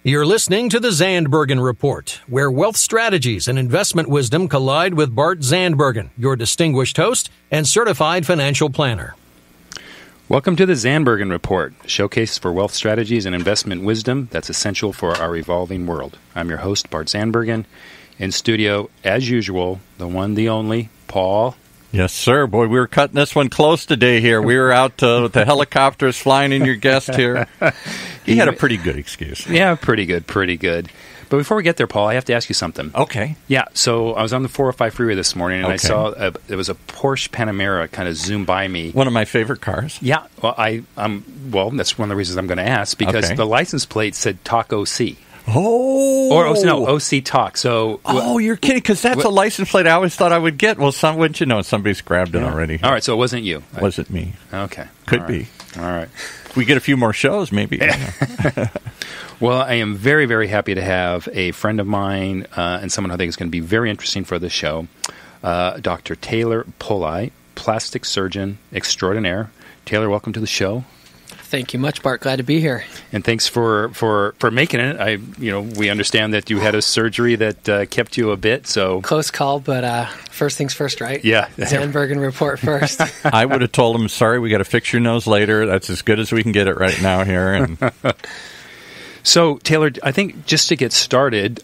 You're listening to the Zandbergen Report, where wealth strategies and investment wisdom collide with Bart Zandbergen, your distinguished host and certified financial planner. Welcome to the Zandbergen Report, a showcase for wealth strategies and investment wisdom that's essential for our evolving world. I'm your host, Bart Zandbergen. In studio, as usual, the one, the only, Paul. Yes, sir. Boy, we were cutting this one close today here. We were out with the helicopters flying in your guest here. He had a pretty good excuse. Yeah, pretty good. But before we get there, Paul, I have to ask you something. Okay. Yeah, so I was on the 405 freeway this morning, and I saw there was a Porsche Panamera kind of zoom by me. One of my favorite cars. Yeah, well, that's one of the reasons I'm going to ask, because the license plate said Talk OC. Oh. Or, OC Talk. So. You're kidding, because that's a license plate I always thought I would get. Well, wouldn't you know, somebody's grabbed it already. All right, so it wasn't you. Wasn't me. Okay. Could be. All right. We get a few more shows, maybe. Well, I am very, very happy to have a friend of mine and someone I think is going to be very interesting for the show, Dr. Taylor Pollei, plastic surgeon extraordinaire. Taylor, welcome to the show. Thank you much, Bart. Glad to be here. And thanks for making it. We understand that you had a surgery that kept you a bit. So close call, but first things first, right? Yeah. Zandbergen Report first. I would have told him, sorry, we got to fix your nose later. That's as good as we can get it right now here. And so, Taylor, I think just to get started,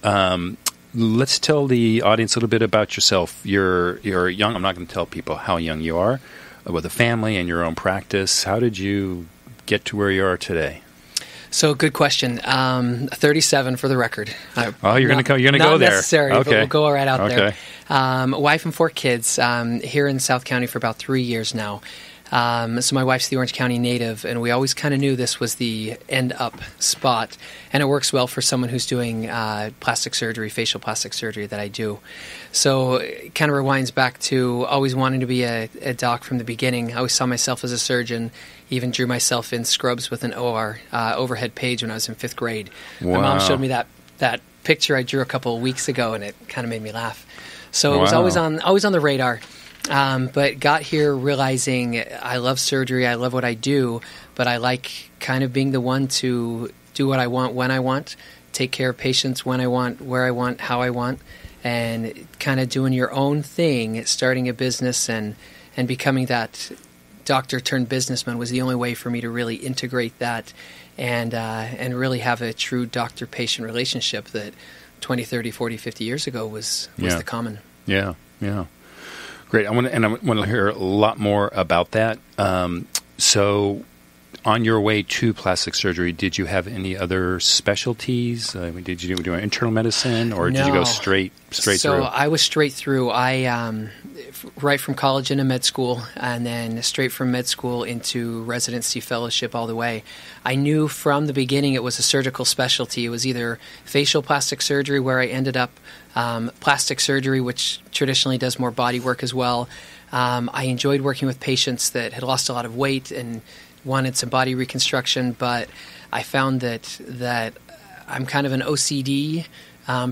let's tell the audience a little bit about yourself. You're young. I'm not going to tell people how young you are, with a family and your own practice. How did you get to where you are today? So, good question. 37 for the record. You're going to go there. Not necessary, okay. But we'll go right out there. Wife and 4 kids. Here in South County for about 3 years now. So my wife's the Orange County native, and we always kind of knew this was the end-up spot. And it works well for someone who's doing plastic surgery, facial plastic surgery that I do. So it kind of rewinds back to always wanting to be a doc from the beginning. I always saw myself as a surgeon, even drew myself in scrubs with an OR overhead page when I was in 5th grade. Wow. My mom showed me that picture I drew a couple of weeks ago, and it kind of made me laugh. So it was always on the radar. But got here realizing I love surgery, I love what I do, but I like kind of being the one to do what I want when I want, take care of patients when I want, where I want, how I want, and kind of doing your own thing, starting a business and becoming that doctor turned businessman was the only way for me to really integrate that and really have a true doctor-patient relationship that 20, 30, 40, 50 years ago was the common. Yeah. Great. I want to hear a lot more about that. So, on your way to plastic surgery, did you have any other specialties? Did you do internal medicine, or did you go straight through? So I was straight through. I right from college into med school, and then straight from med school into residency fellowship all the way. I knew from the beginning it was a surgical specialty. It was either facial plastic surgery, where I ended up, plastic surgery, which traditionally does more body work as well. I enjoyed working with patients that had lost a lot of weight and wanted some body reconstruction, but I found that I'm kind of an OCD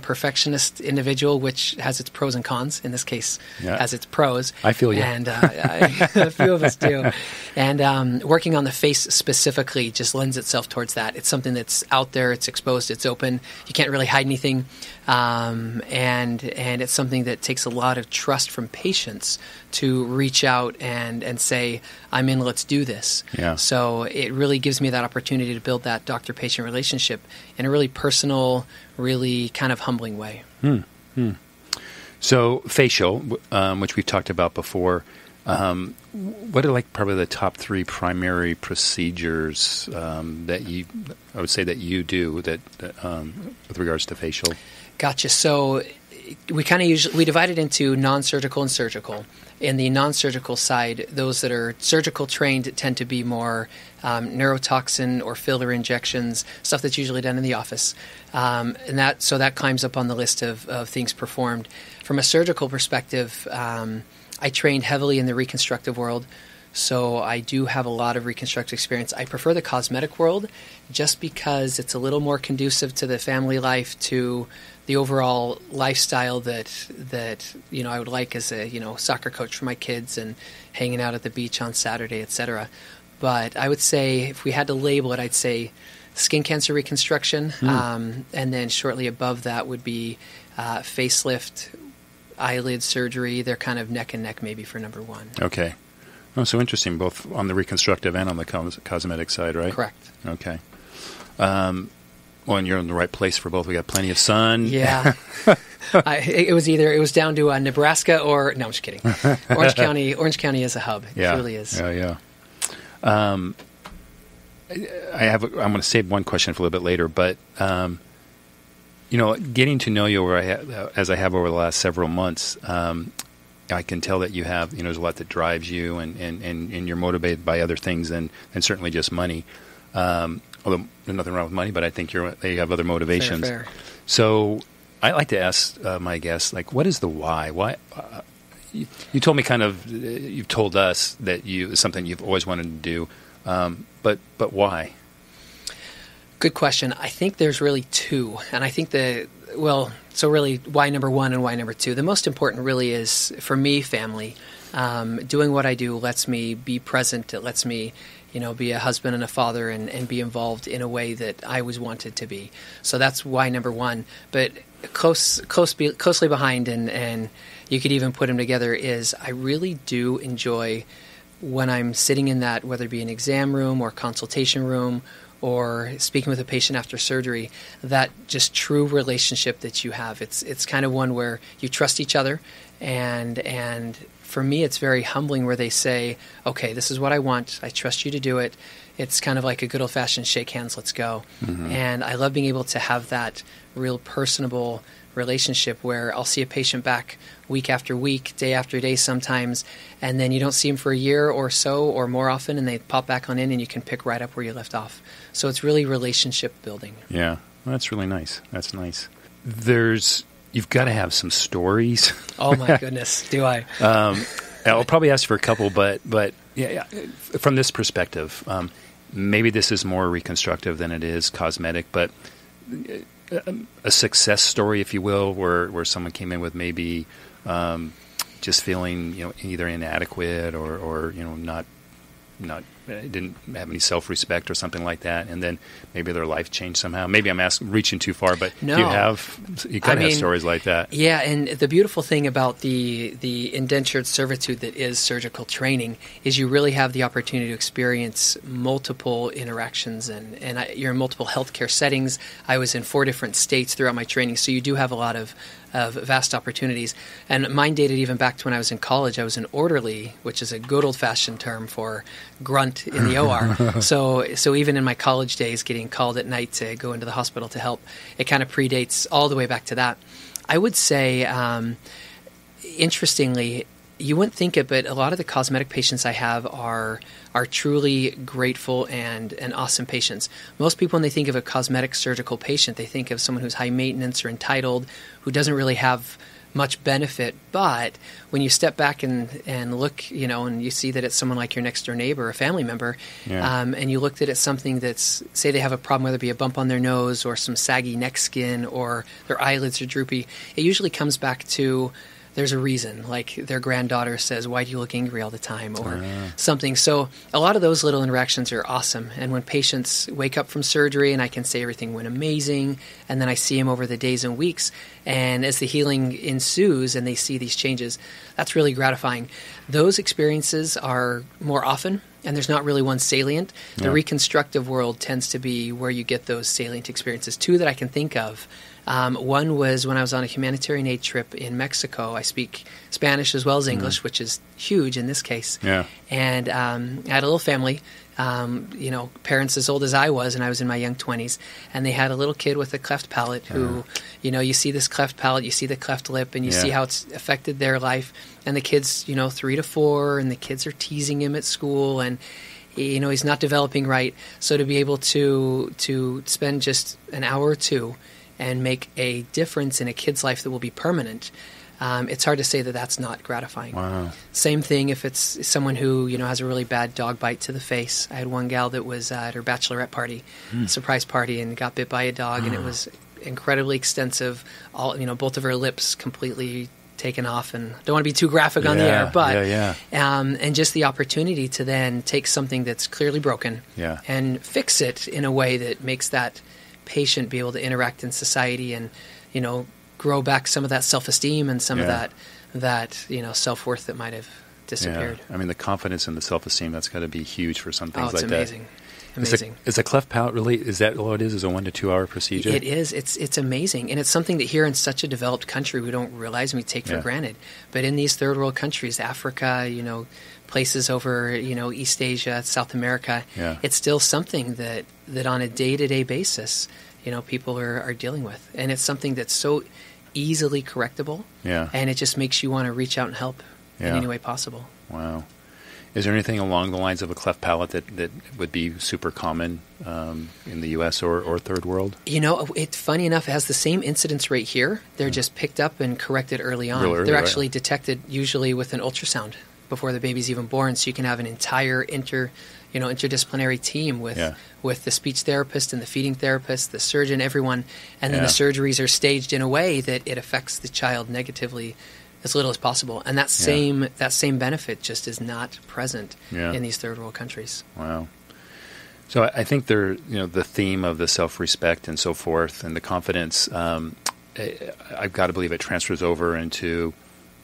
perfectionist individual, which has its pros and cons. In this case, has its pros. I feel you. And a few of us do. And working on the face specifically just lends itself towards that. It's something that's out there, it's exposed, it's open. You can't really hide anything. And it's something that takes a lot of trust from patients to reach out and say, I'm in, let's do this. Yeah. So it really gives me that opportunity to build that doctor-patient relationship in a really personal, really kind of humbling way. So facial, which we've talked about before, what are probably the top 3 primary procedures that you do with regards to facial? Gotcha. So we kind of we divide it into non-surgical and surgical. In the non-surgical side, those that are surgical trained tend to be more neurotoxin or filler injections, stuff that's usually done in the office. And that climbs up on the list of things performed. From a surgical perspective, I trained heavily in the reconstructive world, so I do have a lot of reconstructive experience. I prefer the cosmetic world just because it's a little more conducive to the family life, to the overall lifestyle that I would like as a soccer coach for my kids and hanging out at the beach on Saturday, etc. But I would say if we had to label it, I'd say skin cancer reconstruction, and then shortly above that would be facelift, eyelid surgery. They're kind of neck and neck maybe for number one. Okay. Oh, so interesting, both on the reconstructive and on the cosmetic side, right? Correct. Okay. Well, and you're in the right place for both. We got plenty of sun. Yeah. It was down to Nebraska or, no, I'm just kidding. Orange County is a hub. It really is. Yeah. I'm going to save one question for a little bit later, but getting to know you as I have over the last several months, I can tell that you have, there's a lot that drives you, and you're motivated by other things than certainly just money. Although there's nothing wrong with money, but I think they have other motivations. Fair. So I like to ask my guests, like, what is the why? Why? You told me you've told us that it's something you've always wanted to do, but why? Good question. I think there's really two, and I think so really why number one and why number two. The most important really is, for me, family. Doing what I do lets me be present. It lets me be a husband and a father and be involved in a way that I always wanted to be. So that's why number one. But closely behind, and you could even put them together, is I really do enjoy when I'm sitting in that, whether it be an exam room or consultation room or speaking with a patient after surgery, that just true relationship that you have. It's kind of one where you trust each other, and for me, it's very humbling where they say, okay, this is what I want. I trust you to do it. It's kind of like a good old-fashioned shake hands, let's go. Mm-hmm. And I love being able to have that real personable relationship where I'll see a patient back week after week, day after day sometimes, and then you don't see them for a year or so or more often, and they pop back on in and you can pick right up where you left off. So it's really relationship building. Yeah, well, that's really nice. That's nice. You've got to have some stories. Oh my goodness, do I? I'll probably ask for a couple, but yeah, from this perspective, maybe this is more reconstructive than it is cosmetic, but a success story, if you will, where someone came in with maybe just feeling either inadequate or not didn't have any self-respect or something like that, and then maybe their life changed somehow. Maybe I'm reaching too far, but no. you kind of have stories like that. Yeah, and the beautiful thing about the indentured servitude that is surgical training is you really have the opportunity to experience multiple interactions, and you're in multiple healthcare settings. I was in 4 different states throughout my training, so you do have a lot of vast opportunities. And mine dated even back to when I was in college. I was an orderly, which is a good old-fashioned term for grunt in the OR. So even in my college days, getting called at night to go into the hospital to help, it kind of predates all the way back to that. I would say, interestingly, you wouldn't think it, but a lot of the cosmetic patients I have are truly grateful and awesome patients. Most people, when they think of a cosmetic surgical patient, they think of someone who's high maintenance or entitled, who doesn't really have much benefit. But when you step back and look, and you see that it's someone like your next door neighbor, a family member, and you looked at it something that's, say they have a problem, whether it be a bump on their nose or some saggy neck skin or their eyelids are droopy, it usually comes back to there's a reason, like their granddaughter says, why do you look angry all the time, or something. So a lot of those little interactions are awesome. And when patients wake up from surgery and I can say everything went amazing, and then I see them over the days and weeks, and as the healing ensues and they see these changes, that's really gratifying. Those experiences are more often, and there's not really one salient. The reconstructive world tends to be where you get those salient experiences. 2 that I can think of. One was when I was on a humanitarian aid trip in Mexico. I speak Spanish as well as English, which is huge in this case. Yeah. And I had a little family, parents as old as I was, and I was in my young 20s. And they had a little kid with a cleft palate who, you see this cleft palate, you see the cleft lip, and you see how it's affected their life. And the kid's, 3 to 4, and the kids are teasing him at school, and he's not developing right. So to be able to spend just an hour or 2 and make a difference in a kid's life that will be permanent, it's hard to say that that's not gratifying. Wow. Same thing if it's someone who has a really bad dog bite to the face. I had one gal that was at her bachelorette party, surprise party, and got bit by a dog, and it was incredibly extensive. All both of her lips completely taken off, and don't want to be too graphic on the air, but and just the opportunity to then take something that's clearly broken and fix it in a way that makes that patient be able to interact in society and, you know, grow back some of that self-esteem and some of that you know, self-worth that might have disappeared. I mean, the confidence and the self-esteem, that's got to be huge for some things like amazing. that. Amazing. Is a cleft palate really, is that all it is? Is a 1 to 2 hour procedure? It is. It's amazing. And it's something that here in such a developed country we don't realize and we take for granted. But in these third world countries, Africa, you know, places over, you know, East Asia, South America, it's still something that on a day-to-day basis, you know, people are dealing with. And it's something that's so easily correctable. And it just makes you want to reach out and help in any way possible. Wow. Is there anything along the lines of a cleft palate that would be super common in the U.S. or third world? You know, it's funny enough, it has the same incidence rate here. They're just picked up and corrected early on. Early, they're actually detected usually with an ultrasound before the baby's even born, so you can have an entire interdisciplinary team with the speech therapist and the feeding therapist, the surgeon, everyone, and then the surgeries are staged in a way that it affects the child negatively as little as possible, and that same benefit just is not present in these third world countries. Wow. So I think the theme of the self-respect and so forth, and the confidence. I've got to believe it transfers over into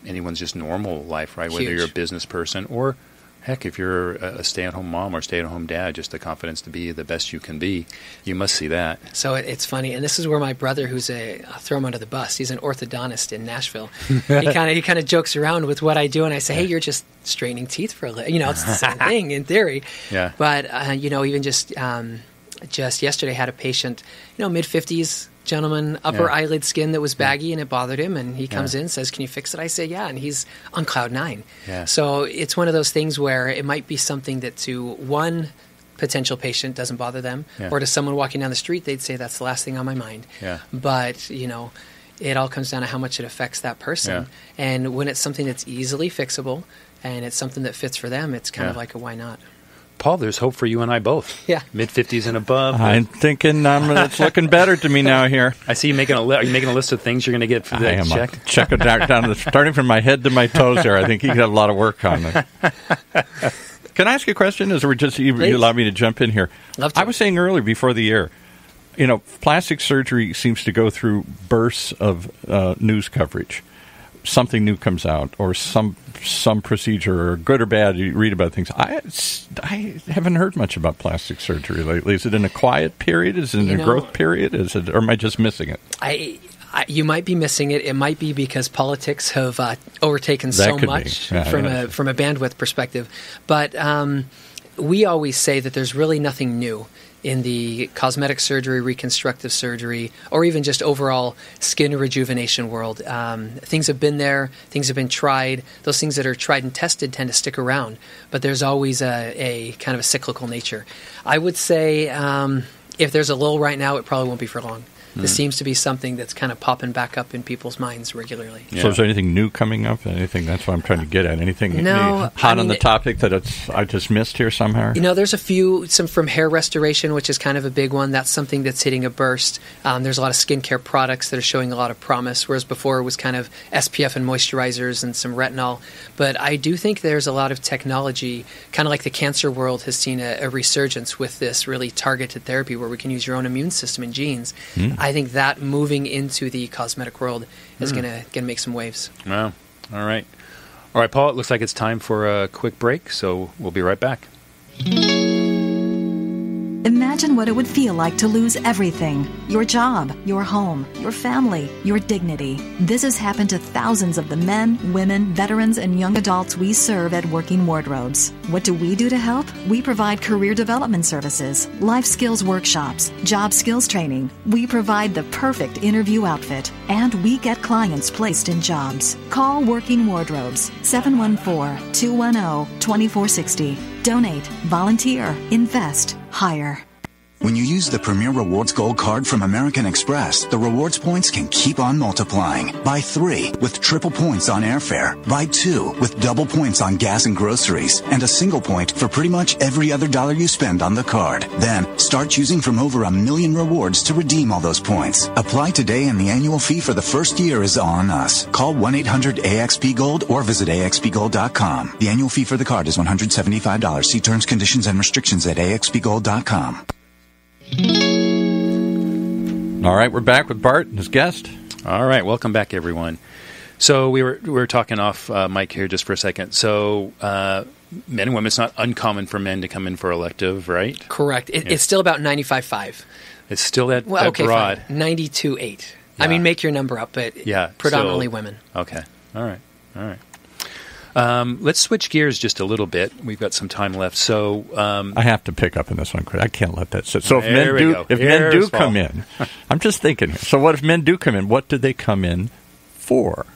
anyone's just normal life, right? Whether you're a business person or, heck, if you're a stay-at-home mom or stay-at-home dad, just the confidence to be the best you can be. You must see that. So it's funny, and this is where my brother, I'll throw him under the bus. He's an orthodontist in Nashville. He kind of jokes around with what I do, and I say, hey, you're just straightening teeth for a living. You know, it's the same thing in theory. Yeah. But, you know, even just yesterday I had a patient, you know, mid-50s, gentleman, upper eyelid skin that was baggy and it bothered him, and he comes in and says, can you fix it? I say, yeah, and he's on cloud 9. So it's one of those things where it might be something that to one potential patient doesn't bother them, or to someone walking down the street, they'd say that's the last thing on my mind. But, you know, it all comes down to how much it affects that person. And when it's something that's easily fixable and it's something that fits for them, it's kind of like a why not. Paul, there's hope for you and I both. Yeah. Mid-50s and above. I'm thinking it's looking better to me now here. I see you making are you making a list of things you're going to get for the check? Check it down starting from my head to my toes there. I think you could have a lot of work on it. Can I ask you a question? Or just you allow me to jump in here? Love to. I was saying earlier before the air, you know, plastic surgery seems to go through bursts of news coverage. Something new comes out, or some procedure, or good or bad, you read about things. I haven't heard much about plastic surgery lately. Is it in a quiet period? Is it in a growth period? Or am I just missing it? You might be missing it. It might be because politics have overtaken so much from a bandwidth perspective. But we always say that there's really nothing new in the cosmetic surgery, reconstructive surgery, or even just overall skin rejuvenation world. Things have been there. Things have been tried. Those things that are tried and tested tend to stick around. But there's always a kind of a cyclical nature. I would say if there's a lull right now, it probably won't be for long. This seems to be something that's kind of popping back up in people's minds regularly. So is there anything new coming up? Anything? That's what I'm trying to get at. Anything hot on the topic that I just missed here somehow? You know, there's some from hair restoration, which is kind of a big one. That's something that's hitting a burst. There's a lot of skincare products that are showing a lot of promise, whereas before it was kind of SPF and moisturizers and some retinol. But I do think there's a lot of technology, kind of like the cancer world has seen a resurgence with this really targeted therapy where we can use your own immune system and genes. I think that moving into the cosmetic world is going to make some waves. Wow. All right, Paul, it looks like it's time for a quick break, so we'll be right back. Imagine what it would feel like to lose everything. Your job, your home, your family, your dignity. This has happened to thousands of the men, women, veterans, and young adults we serve at Working Wardrobes. What do we do to help? We provide career development services, life skills workshops, job skills training. We provide the perfect interview outfit, and we get clients placed in jobs. Call Working Wardrobes, 714-210-2460. Donate, volunteer, invest, hire. When you use the Premier Rewards Gold Card from American Express, the rewards points can keep on multiplying. Buy 3 with triple points on airfare. Buy 2 with double points on gas and groceries. And a single point for pretty much every other dollar you spend on the card. Then, start choosing from over 1 million rewards to redeem all those points. Apply today and the annual fee for the first year is on us. Call 1-800-AXP-GOLD or visit axpgold.com. The annual fee for the card is $175. See terms, conditions, and restrictions at axpgold.com. All right, we're back with Bart and his guest. All right, welcome back, everyone. So we were talking off mic here just for a second. So men and women, it's not uncommon for men to come in for elective, right? Correct. It's still about 95.5. It's still that okay, broad. 92.8. Yeah. I mean, make your number up, but predominantly women. Okay. All right. Let's switch gears just a little bit. We've got some time left. So I have to pick up on this one, Chris. I can't let that sit. So if men do come in, I'm just thinking here. So what if men do come in? What do they come in for?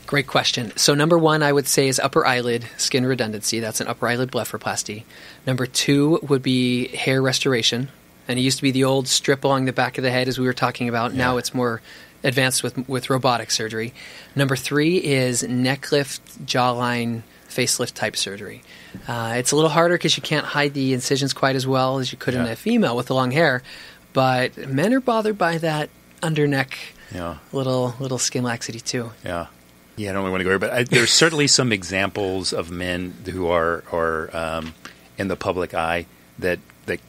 Great question. So number 1, I would say, is upper eyelid skin redundancy. That's an upper eyelid blepharoplasty. Number 2 would be hair restoration. And it used to be the old strip along the back of the head, as we were talking about. Yeah. Now it's more advanced with robotic surgery. Number 3 is neck lift, jawline, facelift type surgery. It's a little harder because you can't hide the incisions quite as well as you could in a female with the long hair. But men are bothered by that under neck little skin laxity too. Yeah. Yeah, I don't really want to go here, but there's certainly some examples of men who are in the public eye that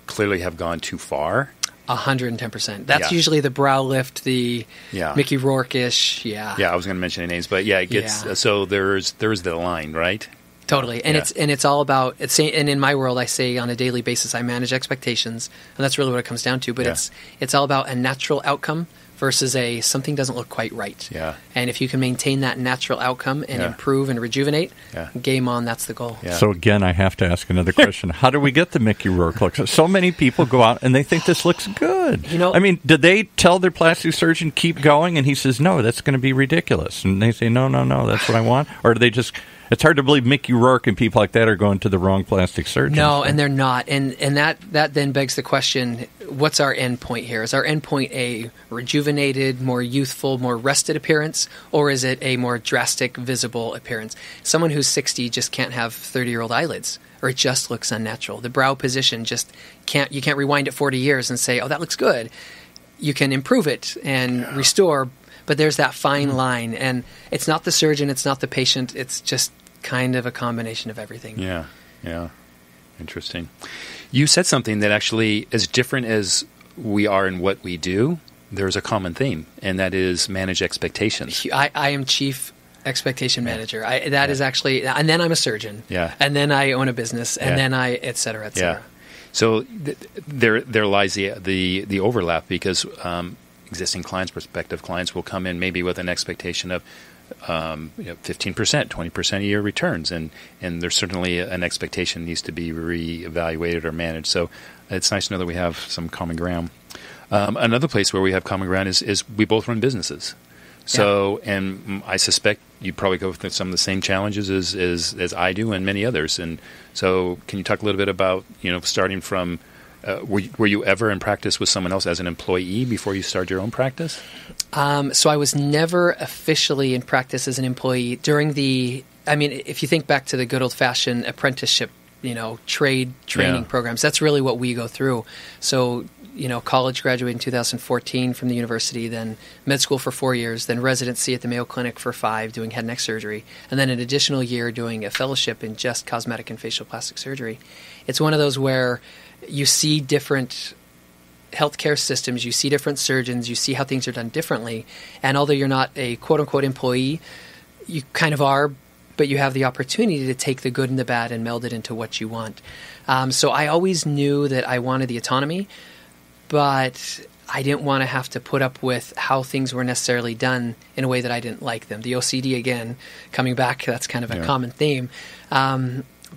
clearly have gone too far. 110%. That's usually the brow lift, the Mickey Rourke-ish. Yeah, I was going to mention any names, but it gets so there's the line, right? Totally, and it's all about and in my world, I say on a daily basis, I manage expectations, and that's really what it comes down to. But it's all about a natural outcome versus something doesn't look quite right. Yeah. And if you can maintain that natural outcome and improve and rejuvenate, game on, that's the goal. Yeah. So again, I have to ask another question. How do we get the Mickey Rourke look? So many people go out and they think this looks good. I mean, did they tell their plastic surgeon, keep going? And he says, no, that's going to be ridiculous. And they say, no, that's what I want. Or do they just... It's hard to believe Mickey Rourke and people like that are going to the wrong plastic surgeon. No, and they're not. And that then begs the question, what's our end point here? Is our end point a rejuvenated, more youthful, more rested appearance, or is it a more drastic, visible appearance? Someone who's 60 just can't have 30-year-old eyelids, or it just looks unnatural. The brow position just you can't rewind it 40 years and say, oh, that looks good. You can improve it and restore, but there's that fine line, and it's not the surgeon, it's not the patient, it's just kind of a combination of everything. Yeah. Interesting. You said something that actually, as different as we are in what we do, there's a common theme, and that is manage expectations. I am chief expectation manager. That is actually, and then I'm a surgeon. Yeah. And then I own a business, and then I, et cetera, et cetera. Yeah. So there lies the overlap, because existing clients, prospective clients will come in maybe with an expectation of 15%, 20% a year returns, and there's certainly an expectation needs to be reevaluated or managed. So it's nice to know that we have some common ground. Another place where we have common ground is we both run businesses. So, and I suspect you probably go through some of the same challenges as I do and many others. And so, can you talk a little bit about starting from? Were you ever in practice with someone else as an employee before you started your own practice? So I was never officially in practice as an employee if you think back to the good old-fashioned apprenticeship, trade training programs, that's really what we go through. So, college graduated in 2014 from the university, then med school for 4 years, then residency at the Mayo Clinic for 5 doing head and neck surgery, and then an additional year doing a fellowship in just cosmetic and facial plastic surgery. It's one of those where you see different healthcare systems, you see different surgeons, you see how things are done differently. And although you're not a quote-unquote employee, you kind of are, but you have the opportunity to take the good and the bad and meld it into what you want. So I always knew that I wanted the autonomy, but I didn't want to have to put up with how things were necessarily done in a way that I didn't like them. The OCD, again, coming back, that's kind of a common theme.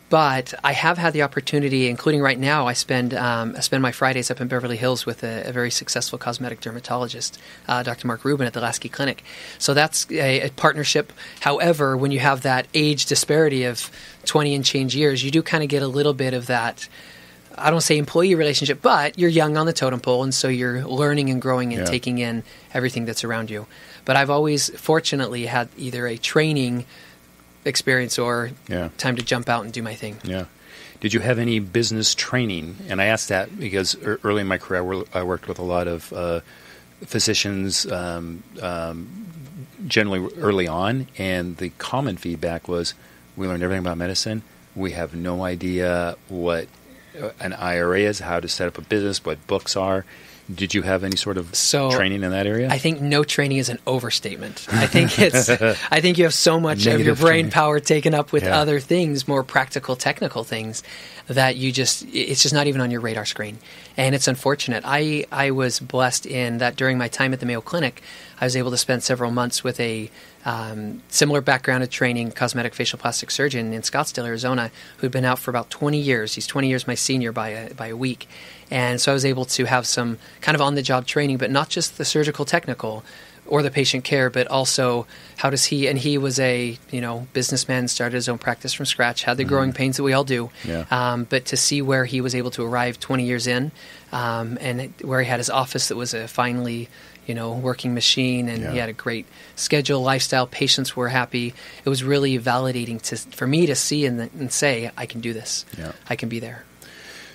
But I have had the opportunity, including right now, I spend my Fridays up in Beverly Hills with a very successful cosmetic dermatologist, Dr. Mark Rubin at the Lasky Clinic. So that's a partnership. However, when you have that age disparity of 20 and change years, you do kind of get a little bit of that I don't say employee relationship, but you're young on the totem pole, and so you're learning and growing and taking in everything that's around you. But I've always, fortunately, had either a training experience or time to jump out and do my thing. Yeah. Did you have any business training? And I asked that because early in my career, I worked with a lot of physicians, generally early on, and the common feedback was, we learned everything about medicine. We have no idea what an IRA is, how to set up a business, what books are. Did you have any sort of training in that area? I think no training is an overstatement. I think I think you have so much of your brain power taken up with other things, more practical, technical things, that it's just not even on your radar screen. And it's unfortunate. I was blessed in that during my time at the Mayo Clinic, I was able to spend several months with a similar background of training, cosmetic facial plastic surgeon in Scottsdale, Arizona, who'd been out for about 20 years. He's 20 years my senior by a week. And so I was able to have some kind of on-the-job training, but not just the surgical technical or the patient care, but also how does he, and he was a businessman, started his own practice from scratch, had the growing pains that we all do, but to see where he was able to arrive 20 years in, and where he had his office that was a finely working machine, and he had a great schedule, lifestyle, patients were happy. It was really validating for me to see and say, I can do this. I can be there.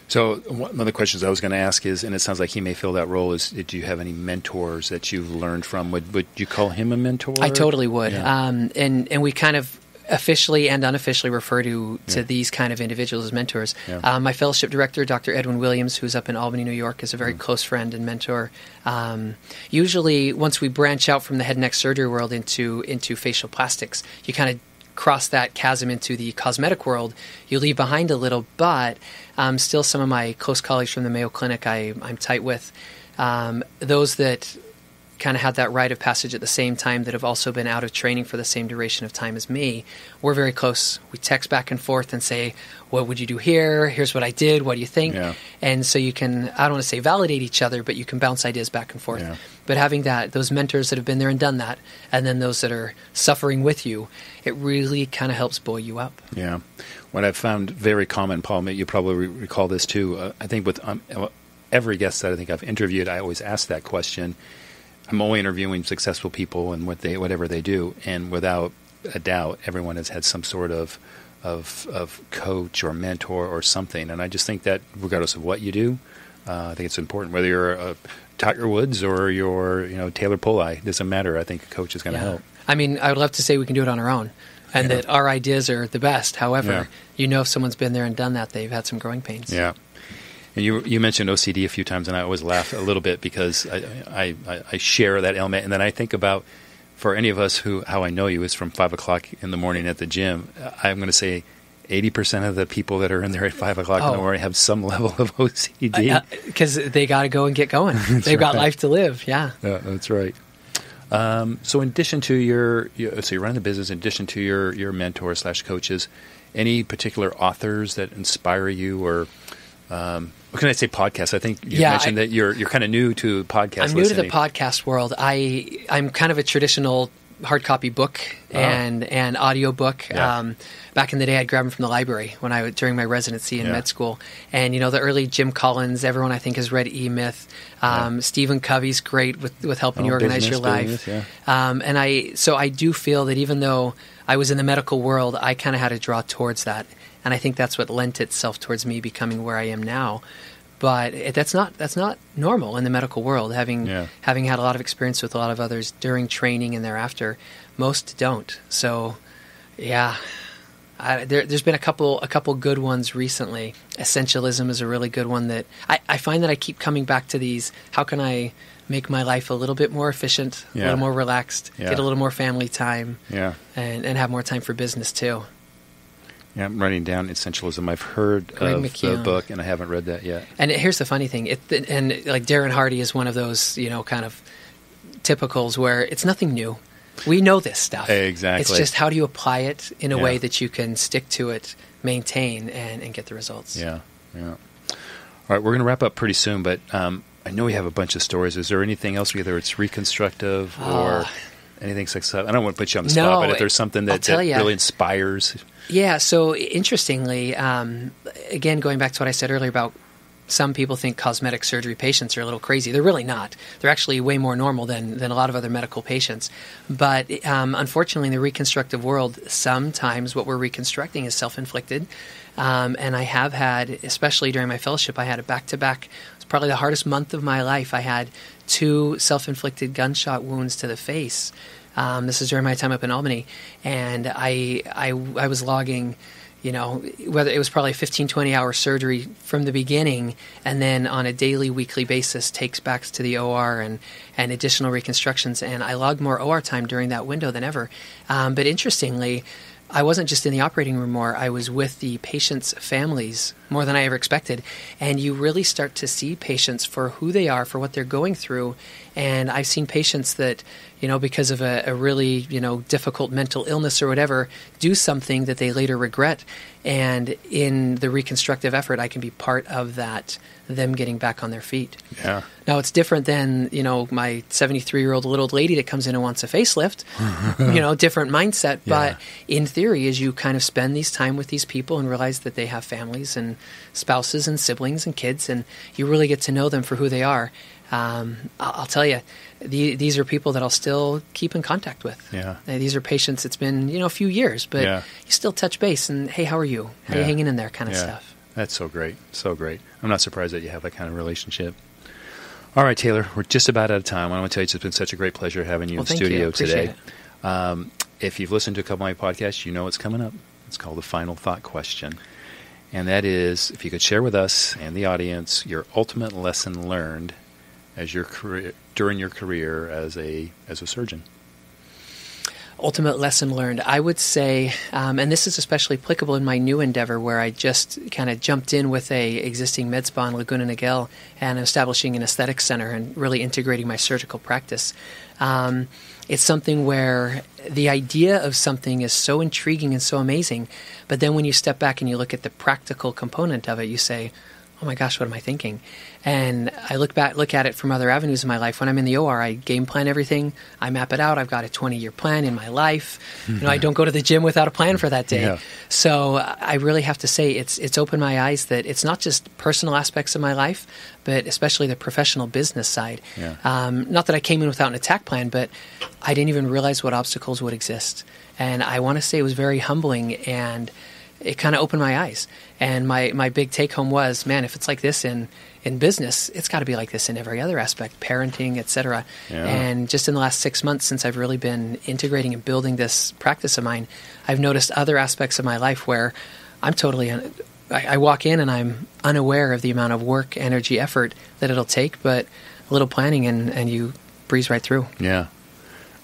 So one of the questions I was going to ask is, and it sounds like he may fill that role, is do you have any mentors that you've learned from? Would you call him a mentor? I totally would. And we kind of officially and unofficially refer to these kind of individuals as mentors. My fellowship director, Dr. Edwin Williams, who's up in Albany, New York, is a very close friend and mentor. Usually, once we branch out from the head and neck surgery world into facial plastics, you kind of cross that chasm into the cosmetic world. You leave behind a little, but still some of my close colleagues from the Mayo Clinic I'm tight with. Those that kind of had that rite of passage at the same time that have also been out of training for the same duration of time as me, we're very close. We text back and forth and say, what would you do here? Here's what I did. What do you think? And so you can, I don't want to say validate each other, but you can bounce ideas back and forth. But having those mentors that have been there and done that, and then those that are suffering with you, it really kind of helps buoy you up. What I've found very common, Paul, you probably recall this too, I think with every guest that I think I've interviewed, I always ask that question. I'm only interviewing successful people and whatever they do, and without a doubt, everyone has had some sort of coach or mentor or something. And I just think that regardless of what you do, I think it's important. Whether you're a Tiger Woods or you're Taylor Pollei, it doesn't matter. I think a coach is going to help. I mean, I would love to say we can do it on our own, and that our ideas are the best. However, if someone's been there and done that, they've had some growing pains. And you mentioned OCD a few times, and I always laugh a little bit because I share that element. And then I think about, for any of us how I know you is from 5 o'clock in the morning at the gym, I'm going to say 80% of the people that are in there at 5 o'clock in the morning have some level of OCD. Because they got to go and get going. They've got life to live, Yeah, that's right. So in addition to so you're running the business, in addition to your mentors / coaches, any particular authors that inspire you, or what can I say, podcasts? I think you mentioned that you're kind of new to podcast I'm new to the podcast world. I'm kind of a traditional hard copy book and audio book. Back in the day, I'd grab them from the library during my residency in med school. And the early Jim Collins, everyone I think has read E-Myth. Stephen Covey's great with helping you organize your life. And I do feel that even though I was in the medical world, I kind of had to draw towards that. And I think that's what lent itself towards me becoming where I am now. But that's not normal in the medical world. Having had a lot of experience with a lot of others during training and thereafter, most don't. So, there's been a couple good ones recently. Essentialism is a really good one that I find that I keep coming back to these. How can I make my life a little bit more efficient, a little more relaxed, get a little more family time, and have more time for business too. Yeah, I'm writing down Essentialism. I've heard of the book, and I haven't read that yet. And here's the funny thing. And like Darren Hardy is one of those, kind of typicals where it's nothing new. We know this stuff. Exactly. It's just how do you apply it in a way that you can stick to it, maintain, and get the results. Yeah. All right, we're going to wrap up pretty soon, but I know we have a bunch of stories. Is there anything else, whether it's reconstructive or anything successful? I don't want to put you on the spot, but if there's something that really inspires. Yeah, so interestingly, again, going back to what I said earlier about some people think cosmetic surgery patients are a little crazy. They're really not. They're actually way more normal than a lot of other medical patients. But unfortunately, in the reconstructive world, sometimes what we're reconstructing is self-inflicted. And I have had, especially during my fellowship, I had a back-to-back. It was probably the hardest month of my life. I had 2 self-inflicted gunshot wounds to the face. This is during my time up in Albany. And I was logging, whether it was probably a 15, 20-hour surgery from the beginning, and then on a daily, weekly basis takes backs to the OR and additional reconstructions. And I logged more OR time during that window than ever. But interestingly, I wasn't just in the operating room more. I was with the patients' families more than I ever expected. And you really start to see patients for who they are, for what they're going through. And I've seen patients that, because of a really, difficult mental illness or whatever, do something that they later regret. And in the reconstructive effort, I can be part of that, them getting back on their feet. Yeah. Now, it's different than, my 73-year-old little old lady that comes in and wants a facelift, different mindset. Yeah. But in theory, as you kind of spend these time with these people and realize that they have families and spouses and siblings and kids, and you really get to know them for who they are, I'll tell you, these are people that I'll still keep in contact with. Yeah. These are patients, it's been, a few years, but you still touch base and, hey, how are you? How are you hanging in there kind of stuff. That's so great. So great. I'm not surprised that you have that kind of relationship. All right, Taylor, we're just about out of time. I want to tell you it's been such a great pleasure having you in studio today. If you've listened to a couple of my podcasts, you know what's coming up. It's called the Final Thought Question. And that is, if you could share with us and the audience your ultimate lesson learned as your career, during your career as a surgeon. Ultimate lesson learned, I would say, and this is especially applicable in my new endeavor where I just kind of jumped in with a existing med spa in Laguna Niguel and establishing an aesthetics center and really integrating my surgical practice. It's something where the idea of something is so intriguing and so amazing, but then when you step back and you look at the practical component of it, you say, oh my gosh, what am I thinking? And I look at it from other avenues in my life. When I'm in the OR, I game plan everything. I map it out. I've got a 20-year plan in my life. I don't go to the gym without a plan for that day. Yeah. So I really have to say it's opened my eyes that it's not just personal aspects of my life, but especially the professional business side. Yeah. Not that I came in without an attack plan, but I didn't even realize what obstacles would exist. And I want to say it was very humbling, and it kind of opened my eyes. And my big take-home was, man, if it's like this in business, it's got to be like this in every other aspect, parenting, etc. Yeah. And just in the last 6 months since I've really been integrating and building this practice of mine, I've noticed other aspects of my life where I'm totally I walk in and I'm unaware of the amount of work, energy, effort that it'll take, but a little planning and you breeze right through. Yeah.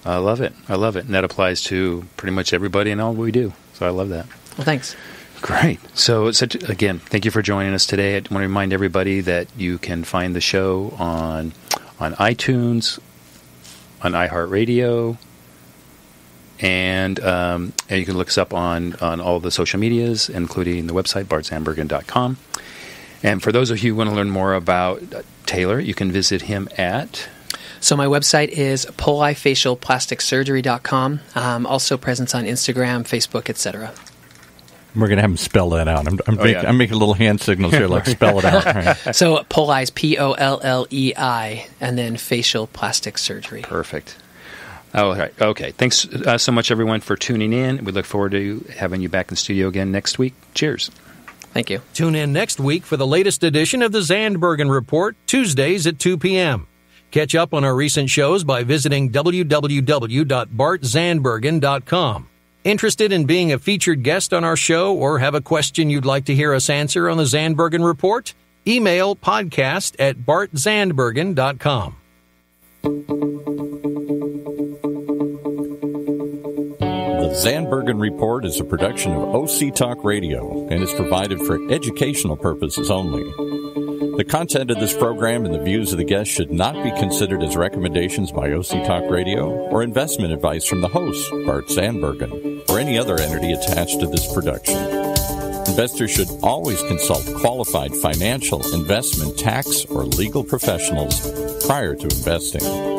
I love it. And that applies to pretty much everybody and all we do. So I love that. Well, thanks. Great. So, again, thank you for joining us today. I want to remind everybody that you can find the show on iTunes, on iHeartRadio, and you can look us up on all the social medias, including the website, bartzandbergen.com. And for those of you who want to learn more about Taylor, you can visit him at... So my website is PolleiFacialPlasticSurgery.com. Also present on Instagram, Facebook, etc. We're going to have him spell that out. I'm making little hand signals here, like spell it out. Right. So Pollei, Pollei, and then facial plastic surgery. Perfect. Oh, right. Okay. Thanks so much, everyone, for tuning in. We look forward to having you back in the studio again next week. Cheers. Thank you. Tune in next week for the latest edition of the Zandbergen Report, Tuesdays at 2 p.m. Catch up on our recent shows by visiting www.bartzandbergen.com. Interested in being a featured guest on our show or have a question you'd like to hear us answer on the Zandbergen Report? Email podcast@bartzandbergen.com. The Zandbergen Report is a production of OC Talk Radio and is provided for educational purposes only. The content of this program and the views of the guests should not be considered as recommendations by OC Talk Radio or investment advice from the host, Bart Zandbergen, or any other entity attached to this production. Investors should always consult qualified financial, investment, tax, or legal professionals prior to investing.